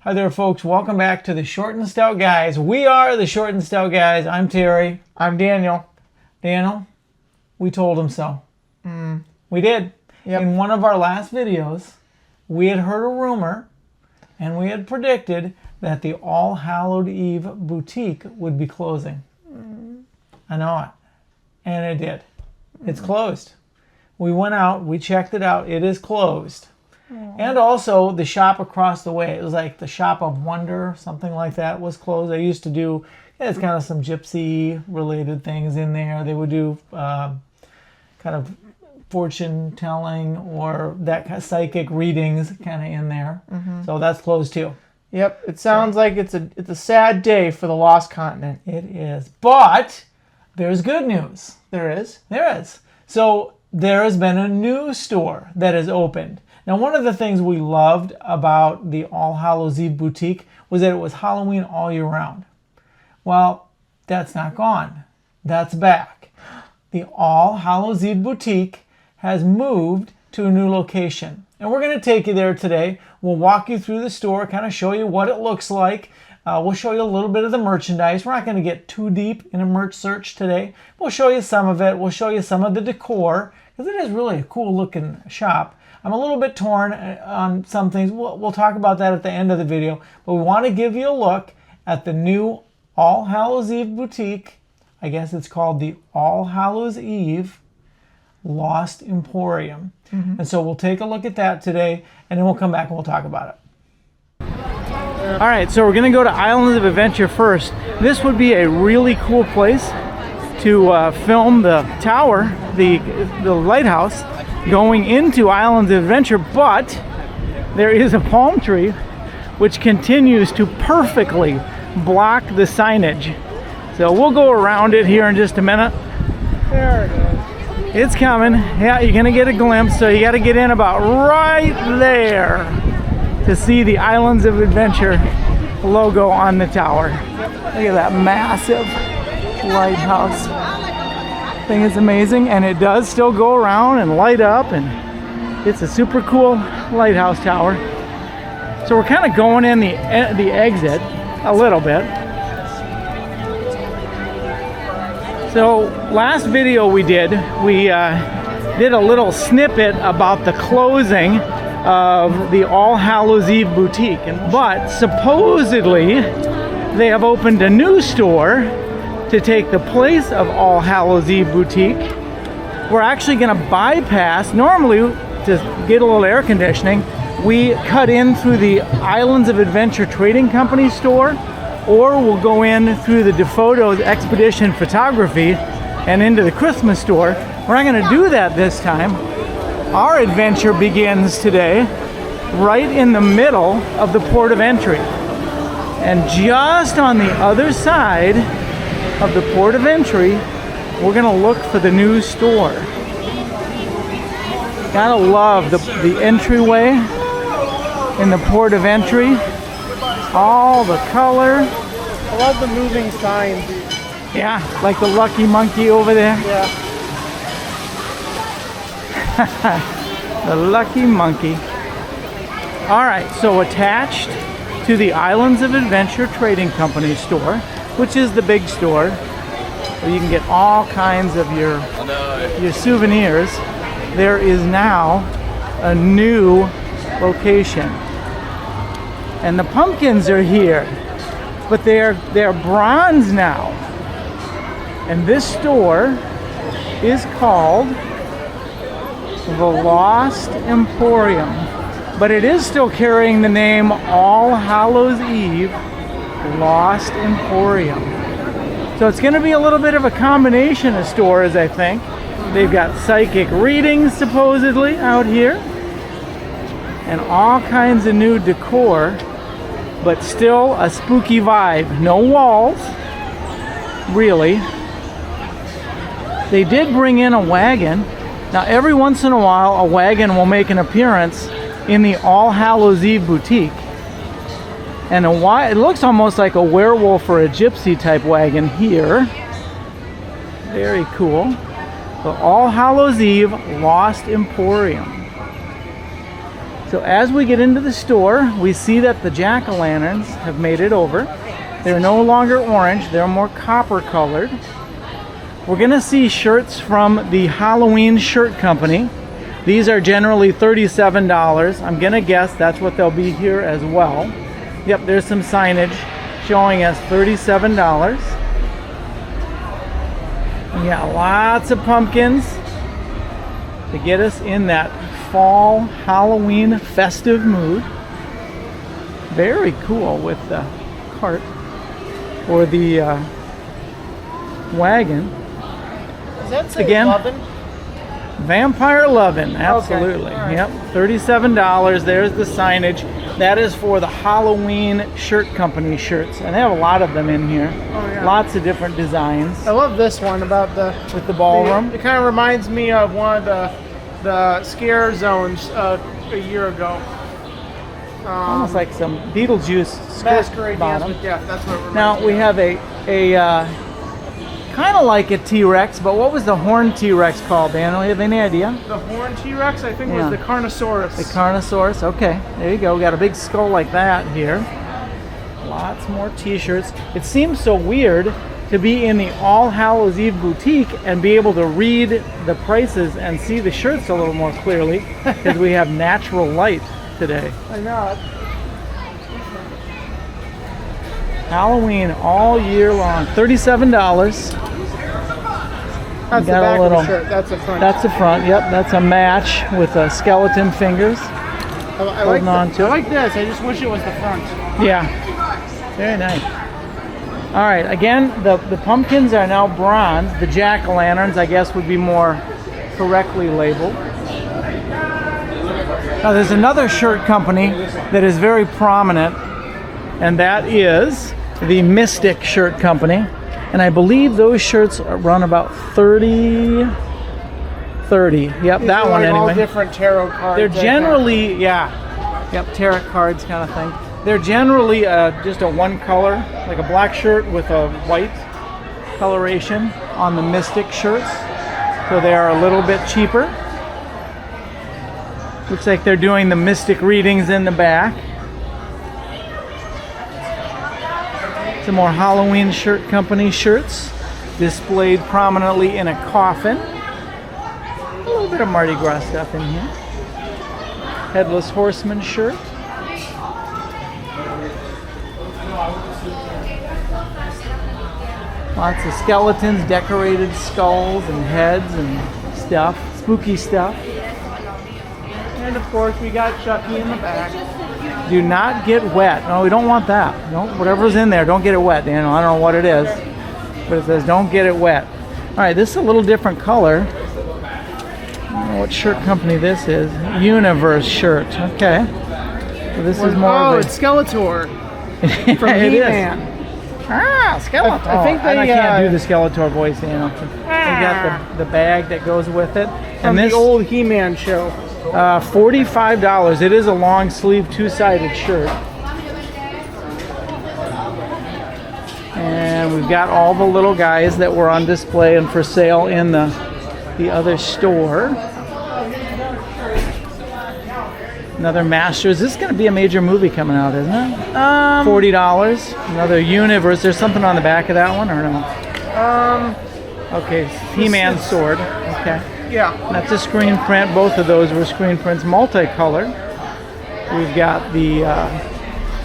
Hi there, folks. Welcome back to the Short and Stout Guys. We are the Short and Stout Guys. I'm Terry. I'm Daniel. Daniel, we told him so. We did. Yep. In one of our last videos, we had heard a rumor and we had predicted that the All Hallows Eve boutique would be closing. I know it. And it did. It's closed. We went out, we checked it out. It is closed. And also the shop across the way, it was like the Shop of Wonder, something like that, was closed. They used to do, it's kind of some gypsy related things in there. They would do kind of fortune telling or that kind of psychic readings kind of in there. So that's closed too. Yep, it sounds like it's a sad day for the lost continent. It is. But there's good news. There is? There is. So there has been a new store that has opened. Now, one of the things we loved about the All Hallows Eve boutique was that it was Halloween all year round. Well, that's not gone. That's back. The All Hallows Eve boutique has moved to a new location. And we're going to take you there today. We'll walk you through the store, kind of show you what it looks like. We'll show you a little bit of the merchandise. We're not going to get too deep in a merch search today. We'll show you some of it. We'll show you some of the decor, because it is really a cool looking shop. I'm a little bit torn on some things. We'll talk about that at the end of the video. But we want to give you a look at the new All Hallows Eve boutique. I guess it's called the All Hallows Eve Lost Emporium. And so we'll take a look at that today, and then we'll come back and we'll talk about it. All right, so we're going to go to Islands of Adventure first. This would be a really cool place to film the tower, the lighthouse, going into Islands of Adventure, but there is a palm tree which continues to perfectly block the signage. So we'll go around it here in just a minute. There it is. It's coming. Yeah, you're gonna get a glimpse, so you gotta get in about right there to see the Islands of Adventure logo on the tower. Look at that massive lighthouse. Thing is amazing, and it does still go around and light up, and it's a super cool lighthouse tower. So we're kind of going in the exit a little bit. So last video we did a little snippet about the closing of the All Hallows Eve boutique, but supposedly they have opened a new store to take the place of All Hallows Eve boutique. We're actually going to bypass, normally to get a little air conditioning, we cut in through the Islands of Adventure Trading Company store, or we'll go in through the DeFoto's Expedition Photography and into the Christmas store. We're not going to do that this time. Our adventure begins today right in the middle of the port of entry. And just on the other side of the port of entry, we're gonna look for the new store. Gotta love the entryway in the port of entry. All the color. I love the moving signs. Yeah, like the lucky monkey over there. Yeah. The lucky monkey. All right, so attached to the Islands of Adventure Trading Company store, which is the big store where you can get all kinds of your souvenirs, there is now a new location. And the pumpkins are here, but they're bronze now. And this store is called the Lost Emporium, but it is still carrying the name All Hallows Eve Lost Emporium. So it's going to be a little bit of a combination of stores, I think. They've got psychic readings supposedly out here, and all kinds of new decor, but still a spooky vibe. No walls, really. They did bring in a wagon. Now every once in a while a wagon will make an appearance in the All Hallows Eve boutique. And it looks almost like a werewolf or a gypsy type wagon here. Very cool. The All Hallows Eve Lost Emporium. So as we get into the store, we see that the jack-o'-lanterns have made it over. They're no longer orange, they're more copper colored. We're gonna see shirts from the Halloween Shirt Company. These are generally $37. I'm gonna guess that's what they'll be here as well. Yep, there's some signage showing us $37. We got lots of pumpkins to get us in that fall Halloween festive mood. Very cool with the cart or the wagon. Does that say Again, lovin'? Vampire Lovin', absolutely. Okay, all right. Yep, $37. There's the signage. That is for the Halloween Shirt Company shirts, and they have a lot of them in here. Oh, yeah. Lots of different designs I love this one about the with the ballroom. It kind of reminds me of one of the scare zones a year ago. Almost like some Beetlejuice skirt Masquerade Dance bottom. with Death. That's what it reminds Now me we of. have a kind of like a T-Rex, but what was the horn T-Rex called, Daniel? You have any idea? The horn T-Rex, I think, Yeah. was the Carnosaurus. The Carnosaurus. Okay, there you go. We got a big skull like that here. Lots more T-shirts. It seems so weird to be in the All Hallows Eve boutique and be able to read the prices and see the shirts a little more clearly because we have natural light today. I know. Halloween all year long. $37. That's the Got a back little- of the shirt. That's the front. That's the front. Yep, that's a match with skeleton fingers. I like holding on to it. I like this. I just wish it was the front. Yeah, very nice. All right, again, the pumpkins are now bronze. The jack-o'-lanterns, I guess, would be more correctly labeled. Now, there's another shirt company that is very prominent, and that is the Mystic Shirt Company. And I believe those shirts run about 30. Yep, These that are one like all anyway. different tarot cards. They're like that. generally, yeah, yep, tarot cards kind of thing. They're generally just a one color, like a black shirt with a white coloration on the Mystic shirts. So they are a little bit cheaper. Looks like they're doing the Mystic readings in the back. Some more Halloween Shirt Company shirts displayed prominently in a coffin. A little bit of Mardi Gras stuff in here. Headless Horseman shirt. Lots of skeletons, decorated skulls and heads and stuff. Spooky stuff. And of course, we got Chucky in the back. Do not get wet. No, we don't want that. Don't, whatever's in there, don't get it wet, Daniel. I don't know what it is, but it says don't get it wet. All right, this is a little different color. I don't know what shirt company this is. Universe shirt. Okay. So this is more Oh, of a... it's Skeletor from It is. He-Man. Ah, Skeletor. I think And I they, can't do the Skeletor voice, Daniel. They got the bag that goes with it. From And this the old He-Man show. $45. It is a long sleeve two-sided shirt. And we've got all the little guys that were on display and for sale in the other store. Another Masters. This is going to be a major movie coming out, isn't it? $40. Another Universe. There's something on the back of that one or no? Okay, He-Man sword. Okay. Yeah. That's a screen print. Both of those were screen prints, multicolored. We've got the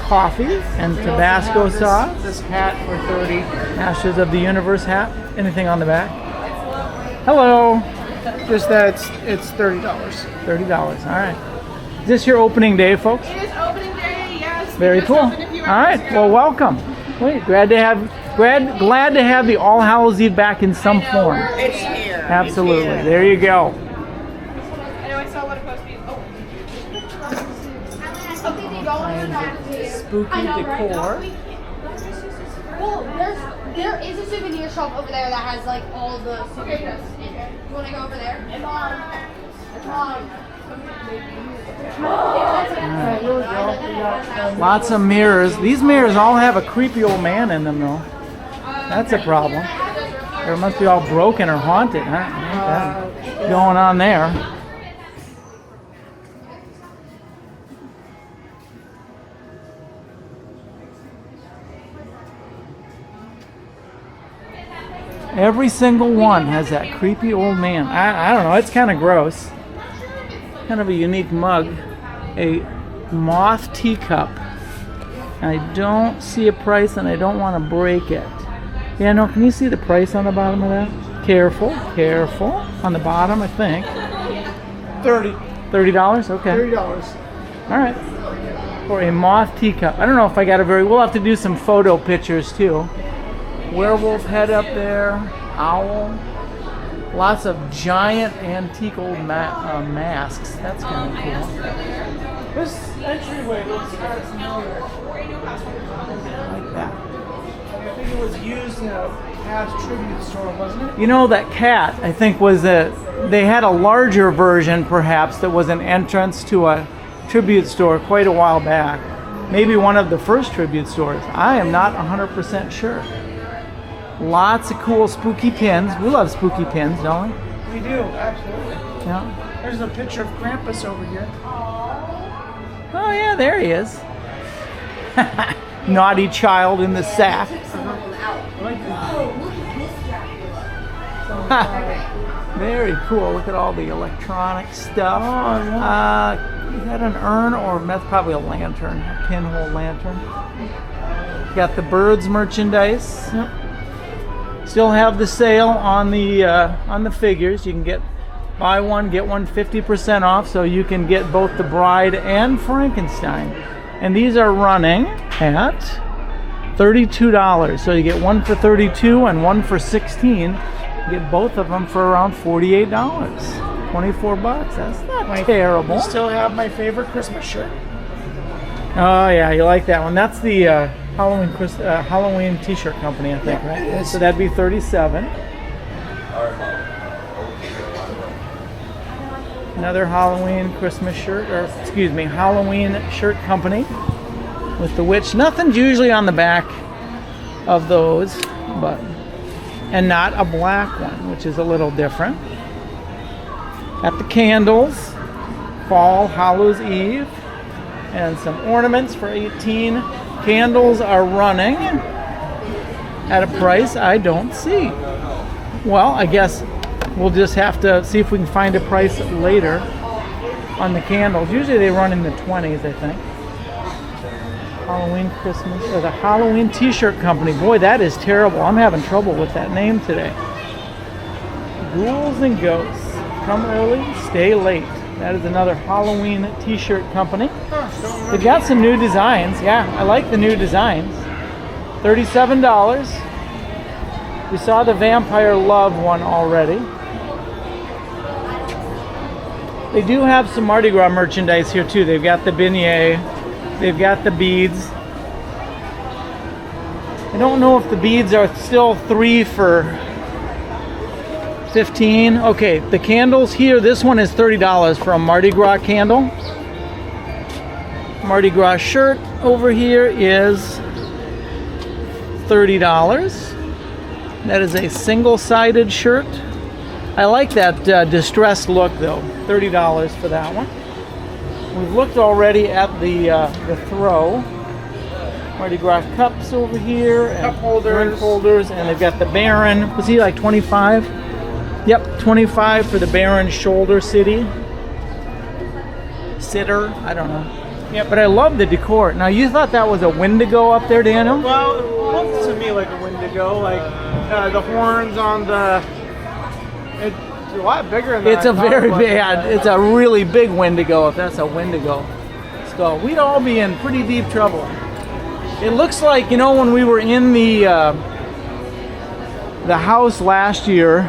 coffee and Tabasco sauce. This hat for 30. Masters of the Universe hat. Anything on the back? Hello. Just that it's $30. $30. All right. Is this your opening day, folks? It is opening day, yes. Very cool. All right. Well, welcome. Wait, glad to have the All Hallows Eve back in some form. It's here. Absolutely. There you go. I know I saw what it supposed to be. Spooky decor. Well, there is a souvenir shop over there that has like all the souvenirs in it. You want to go over there? Lots of mirrors. These mirrors all have a creepy old man in them, though. That's a problem. They must be all broken or haunted, huh? Going on there. Every single one has that creepy old man. I don't know, it's kind of gross. Kind of a unique mug. A moth teacup. I don't see a price and I don't want to break it. Yeah, no, can you see the price on the bottom of that? Careful, careful. On the bottom, I think. $30. Okay. $30. All right. For a moth teacup. I don't know if I got a very... We'll have to do some photo pictures too. Werewolf head up there. Owl. Lots of giant antique old masks. That's kind of cool. This entryway looks kind of familiar. Like that. I think it was used in a past tribute store, wasn't it? You know, that cat, I think, was a... They had a larger version, perhaps, that was an entrance to a tribute store quite a while back. Maybe one of the first tribute stores. I am not 100% sure. Lots of cool spooky pins. We love spooky pins, don't we? We do, absolutely. Yeah. There's a picture of Krampus over here. Oh yeah, there he is. Naughty child in the sack. Very cool. Look at all the electronic stuff. Is that an urn or that's probably a lantern, a pinhole lantern? Got the birds merchandise. Yep. Still have the sale on the figures. You can buy one, get one 50% off, so you can get both the Bride and Frankenstein. And these are running at $32. So you get one for $32 and one for $16. You get both of them for around $48. 24 bucks. That's not terrible. You still have my favorite Christmas shirt. Oh yeah, you like that one. That's the Halloween t-shirt company, I think, right? it is. So that'd be $37. Another Halloween Christmas shirt, or excuse me, Halloween shirt company with the witch. Nothing's usually on the back of those, and not a black one, which is a little different. Got the candles, All Hallows Eve, and some ornaments for $18. Candles are running at a price I don't see. Well, I guess we'll just have to see if we can find a price later on the candles. Usually they run in the 20s, I think. Halloween Christmas, or the Halloween t-shirt company. Boy, that is terrible. I'm having trouble with that name today. Ghouls and Ghosts. Come early, stay late. That is another Halloween t-shirt company. They've got some new designs. Yeah, I like the new designs. $37. We saw the Vampire Love one already. They do have some Mardi Gras merchandise here too. They've got the beignet. They've got the beads. I don't know if the beads are still 3 for $15. Okay, the candles here, this one is $30 for a Mardi Gras candle. Mardi Gras shirt over here is $30. That is a single-sided shirt. I like that distressed look though. $30 for that one. We've looked already at the throw. Mardi Gras cups over here, and Cup holders. drink holders, and they've got the Baron. Was he like 25? Yep, 25 for the Baron shoulder sitter. I don't know. Yeah, but I love the decor. Now you thought that was a Wendigo up there, Daniel? Well, it looks to me like a Wendigo, like the horns on the. It's a lot bigger than It's a very bad. It's a really big Wendigo. If that's a Wendigo skull, we'd all be in pretty deep trouble. It looks like, you know, when we were in the house last year,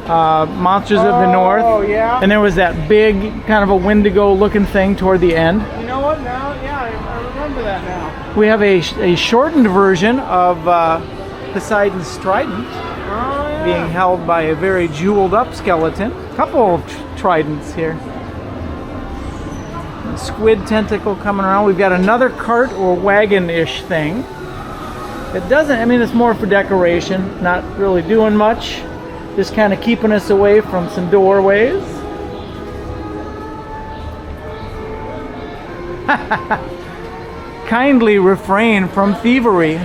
Monsters of the North. Oh yeah. And there was that big kind of a Wendigo looking thing toward the end. You know what? Now, yeah, I remember that now. We have a shortened version of Poseidon's trident Oh yeah. being held by a very jeweled up skeleton. A couple of tridents here. A squid tentacle coming around. We've got another cart or wagon-ish thing. It doesn't, I mean, it's more for decoration, not really doing much. Just kind of keeping us away from some doorways. Kindly refrain from thievery.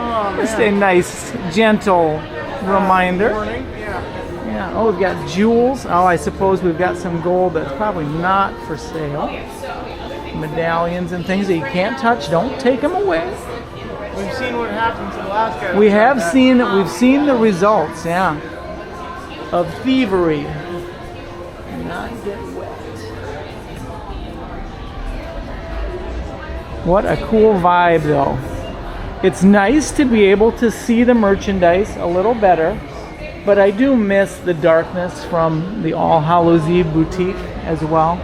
Oh Just a nice, gentle reminder. Warning. Yeah. Yeah. Oh, we've got jewels. Oh, I suppose we've got some gold that's probably not for sale. Medallions and things that you can't touch. Don't take them away. We've seen what happened to the last guy. We've seen the results, yeah, of thievery. Not get wet. What a cool vibe, though. It's nice to be able to see the merchandise a little better, but I do miss the darkness from the All Hallows Eve boutique as well.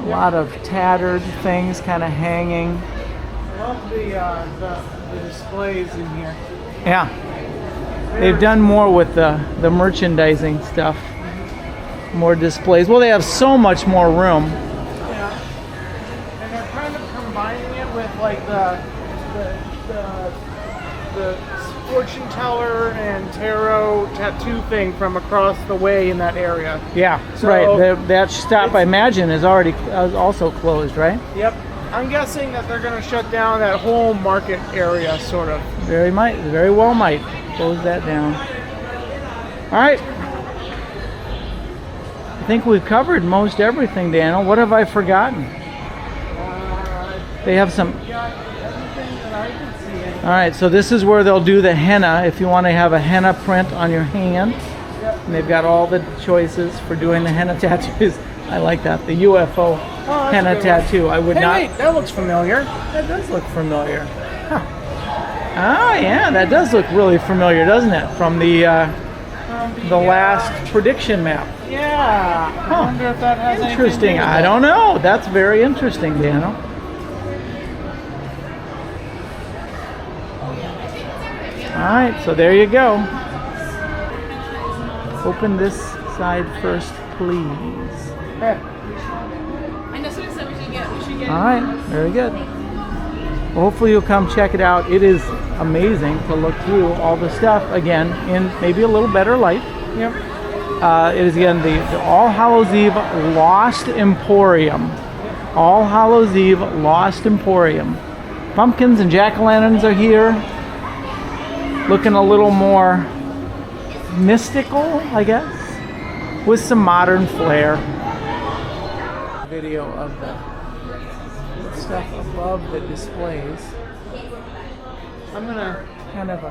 A lot of tattered things kind of hanging. I love the displays in here. Yeah. They've done more with the merchandising stuff. More displays. Well, they have so much more room. Yeah. And they're kind of combining it with like the fortune teller and tarot tattoo thing from across the way in that area. Yeah, So- right. That shop, I imagine, is also closed, right? Yep. I'm guessing that they're going to shut down that whole market area, sort of. Very well might close that down. All right. I think we've covered most everything, Daniel. What have I forgotten? They have some. Yeah, everything that I can see. All right, so this is where they'll do the henna if you want to have a henna print on your hand. And they've got all the choices for doing the henna tattoos. I like that, the UFO that's henna a good tattoo. I would Hey, not. wait, that looks familiar. That does look familiar. Huh. Oh yeah, that does look really familiar, doesn't it? From the last prediction map. Yeah. I wonder if that has anything to do Interesting. with I it. don't know. That's very interesting, Daniel. All right, so there you go. Open this side first, please. Hey. I know something that we should get. All right, very good. Well, hopefully you'll come check it out. It is amazing to look through all the stuff again in maybe a little better light. Yep. It is again the All Hallows Eve Lost Emporium. All Hallows Eve Lost Emporium. Pumpkins and jack-o'-lanterns are here. Looking a little more mystical, I guess, with some modern flair. Video of the stuff above the displays. I'm going to... Kind of a.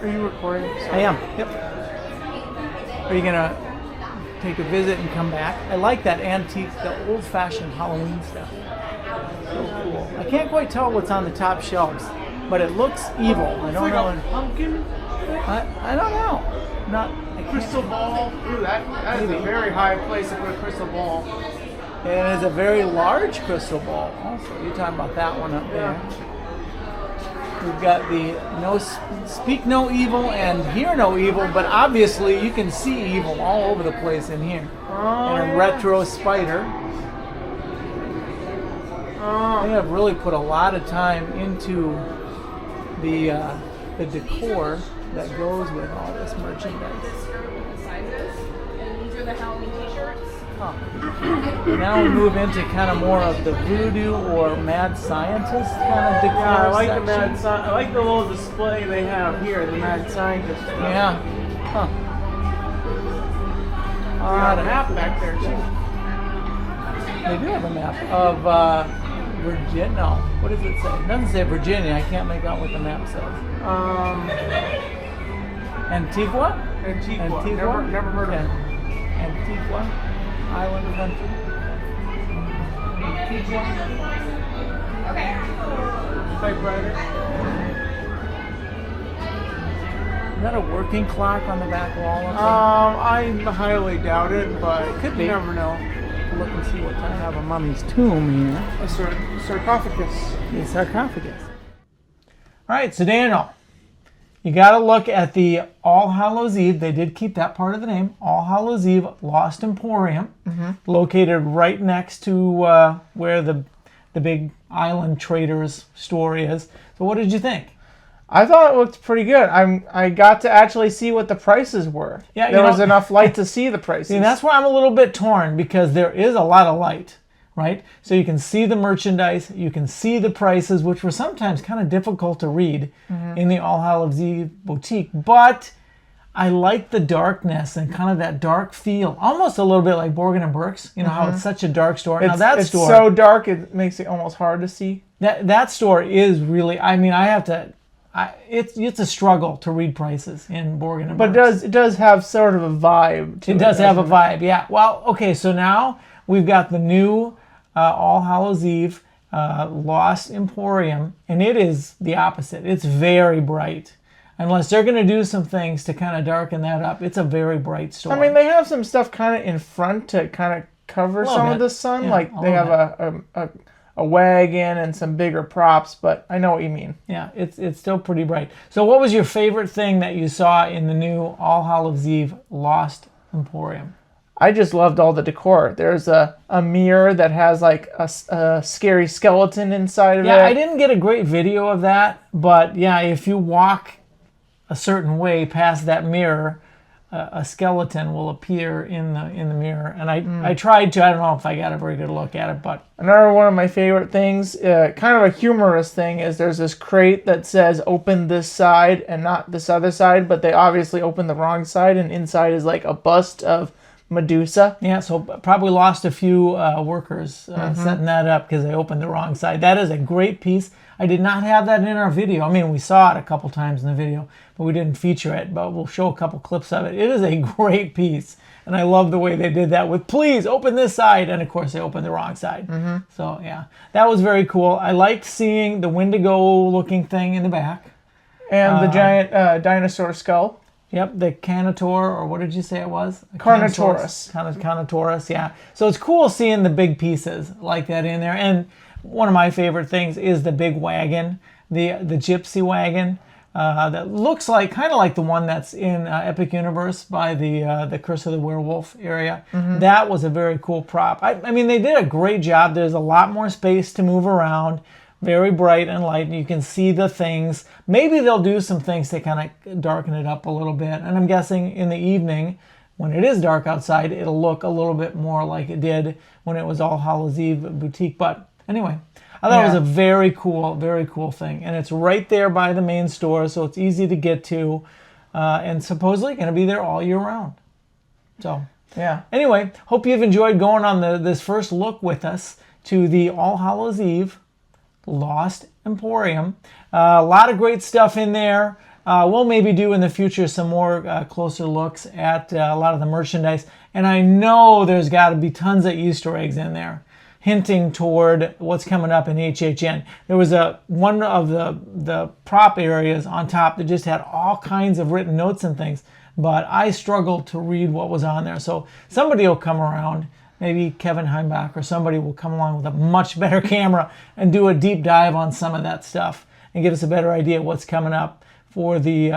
Are you recording? I am. Yep. Are you gonna take a visit and come back? I like that antique, the old-fashioned Halloween stuff. So cool. I can't quite tell what's on the top shelves, but it looks evil. I don't know. Pumpkin? I don't know. Not. I can't- Crystal ball? Ooh, that is a very high place to put a crystal ball. And it's a very large crystal ball. Also, you're talking about that one up there. We've got the speak no evil and hear no evil, but obviously you can see evil all over the place in here. Oh, And a yeah. retro spider. Oh. They have really put a lot of time into the decor that goes with all this merchandise. Sizes. And these are the Halloween t-shirts. Now we move into kind of more of the voodoo or mad scientist kind of decor. Yeah, I like the section. I like the little display they have here, the mad scientist. Yeah. Huh. Got a map back there too. They do have a map of Virginia. No, what does it say? It doesn't say Virginia. I can't make out what the map says. Antigua? Antigua. Antigua? Never heard of Okay. it. Antigua Island country. Antigua. Okay. Typewriter. Is that a working clock on the back wall? Or I highly doubt it, but Could be. you never know. something? Look and see what kind. I have a mummy's tomb here. A sarcophagus. The sarcophagus. All right, so Daniel, you got to look at the All Hallows Eve. They did keep that part of the name. All Hallows Eve Lost Emporium, located right next to where the big island traders store is. So what did you think? I thought it looked pretty good. I got to actually see what the prices were. Yeah, there you was know- enough light to see the prices. See, that's why I'm a little bit torn, because there is a lot of light, right? So you can see the merchandise, you can see the prices, which were sometimes kind of difficult to read in the All Hallows Eve boutique, but I like the darkness and kind of that dark feel, almost a little bit like Borgin and Burke's. You know how it's such a dark store. Now that It's store, so dark it makes it almost hard to see. that store is really. I mean, I have to. It's a struggle to read prices in Borgin and But Burke's. it does have sort of a vibe to it. It does have a doesn't it? vibe, yeah. Well, okay, so now we've got the new All Hallows Eve Lost Emporium, and it is the opposite. It's very bright. Unless they're going to do some things to kind of darken that up, it's a very bright store. I mean, they have some stuff kind of in front to kind of cover some bit. of the sun. Yeah, like a they little have a wagon and some bigger props, but I know what you mean. yeah, it's still pretty bright. So what was your favorite thing that you saw in the new All Hallows Eve Lost Emporium? I just loved all the decor. There's a mirror that has like a scary skeleton inside of it. Yeah, I didn't get a great video of that, but yeah, if you walk a certain way past that mirror, a skeleton will appear in the mirror. And I tried to. I don't know if I got a very good look at it, but Another one of my favorite things, kind of a humorous thing, is there's this crate that says open this side and not this other side, but they obviously opened the wrong side, and inside is like a bust of Medusa. yeah, so probably lost a few workers setting that up because they opened the wrong side. That is a great piece. I did not have that in our video. I mean, we saw it a couple times in the video, but we didn't feature it, but we'll show a couple clips of it. It is a great piece, and I love the way they did that with, please, open this side, and of course they opened the wrong side. So, yeah, that was very cool. I liked seeing the Wendigo-looking thing in the back. And the giant dinosaur skull. Yep, the Canotaur, or what did you say it was? Carnotaurus. Carnotaurus, yeah. So it's cool seeing the big pieces like that in there. And one of my favorite things is the big wagon, the gypsy wagon, that looks like kind of like the one that's in Epic Universe by the Curse of the Werewolf area. That was a very cool prop. I mean, they did a great job. There's a lot more space to move around. Very bright and light, and you can see the things. Maybe they'll do some things to kind of darken it up a little bit. And I'm guessing in the evening, when it is dark outside, it'll look a little bit more like it did when it was All Hallows Eve boutique. But anyway, I thought it was a very cool thing. And it's right there by the main store, so it's easy to get to. And supposedly going to be there all year round. So, Yeah. anyway, hope you've enjoyed going on this first look with us to the All Hallows Eve Lost Emporium. A lot of great stuff in there. We'll maybe do in the future some more closer looks at a lot of the merchandise. And I know there's got to be tons of Easter eggs in there, hinting toward what's coming up in HHN. There was one of the prop areas on top that just had all kinds of written notes and things, but I struggled to read what was on there. So somebody will come around. Maybe Kevin Heimbach or somebody will come along with a much better camera and do a deep dive on some of that stuff and give us a better idea of what's coming up for the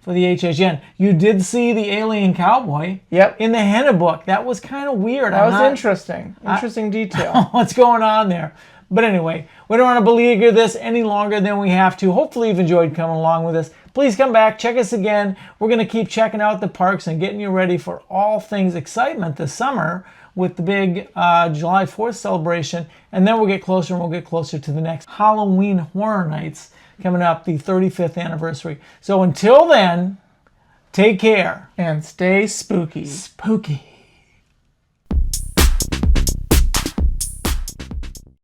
HHN. You did see the alien cowboy in the henna book. That was kind of weird. That was interesting. Interesting detail. What's going on there? But anyway, we don't want to beleaguer this any longer than we have to. Hopefully you've enjoyed coming along with us. Please come back, check us again. We're going to keep checking out the parks and getting you ready for all things excitement this summer with the big July 4th celebration. And then we'll get closer and we'll get closer to the next Halloween Horror Nights coming up, the 35th anniversary. So until then, take care. And stay spooky. Spooky.